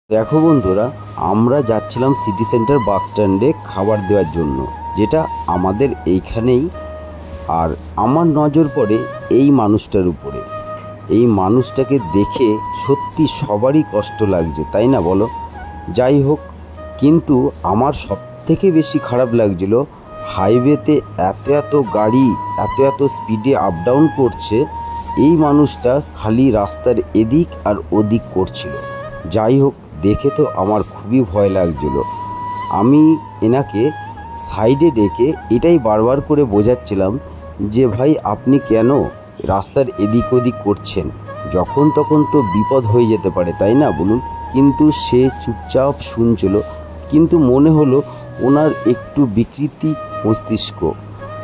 দেখো বন্ধুরা, আমরা যাচ্ছিলাম সিটি সেন্টার বাস স্ট্যান্ডে খাবার দেওয়ার জন্য, যেটা আমাদের এইখানেই। আর আমার নজর পড়ে এই মানুষটার উপরে। এই মানুষটাকে দেখে সত্যি সবারই কষ্ট লাগছে, তাই না বলো? যাই হোক, কিন্তু আমার সবথেকে বেশি খারাপ লাগছিল হাইওয়েতে এত এত গাড়ি এত এত স্পিডে আপ ডাউন করছে, এই মানুষটা খালি রাস্তার এদিক আর ওদিক করছিল। যাই হোক, দেখে তো আমার খুবই ভয় লাগছিল। আমি এনাকে সাইডে ডেকে এটাই বারবার করে বোঝাচ্ছিলাম যে ভাই, আপনি কেন রাস্তার এদিক ওদিক করছেন? যখন তখন তো বিপদ হয়ে যেতে পারে, তাই না বলুন? কিন্তু সে চুপচাপ শুনছিল, কিন্তু মনে হলো ওনার একটু বিকৃতি মস্তিষ্ক।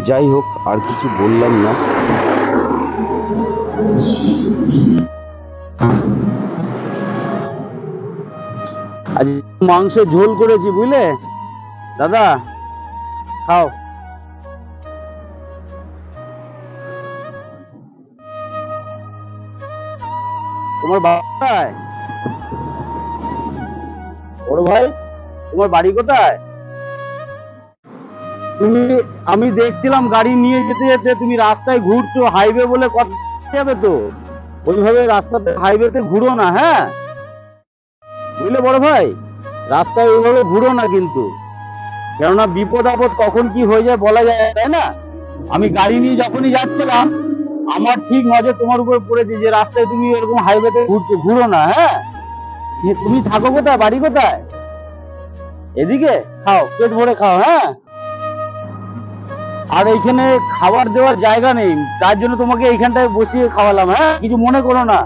যাই হোক, আর কিছু বললাম না। আজ মাংসের ঝোল করেছি, বুঝলে দাদা, খাও। তোমার বাড়ি বড় ভাই, তোমার বাড়ি কোথায়? তুমি, আমি দেখছিলাম গাড়ি নিয়ে যেতে যেতে তুমি রাস্তায় ঘুরছো, হাইওয়ে বলে কথা যাবে তো, ওইভাবে রাস্তাতে হাইওয়েতে ঘুরো না, হ্যাঁ বুঝলে বড় ভাই? রাস্তায় ওইভাবে ঘুরো না কিন্তু, কেননা বিপদ আপদ কখন কি হয়ে যায় বলা যায়, তাই না? আমি গাড়ি নিয়ে যখনই যাচ্ছিলাম, আমার ঠিক নজর তোমার উপর পড়েছে যে রাস্তায় তুমি এরকম হাইওয়েতে ঘুরছো, ঘুরো না, হ্যাঁ। তুমি থাকো কোথায়, বাড়ি কোথায়? এদিকে খাও, পেট ভরে খাও, হ্যাঁ। আর এইখানে খাবার দেওয়ার জায়গা নেই, তার জন্য তোমাকে এইখানটায় বসিয়ে খাওয়ালাম, হ্যাঁ, কিছু মনে করো না।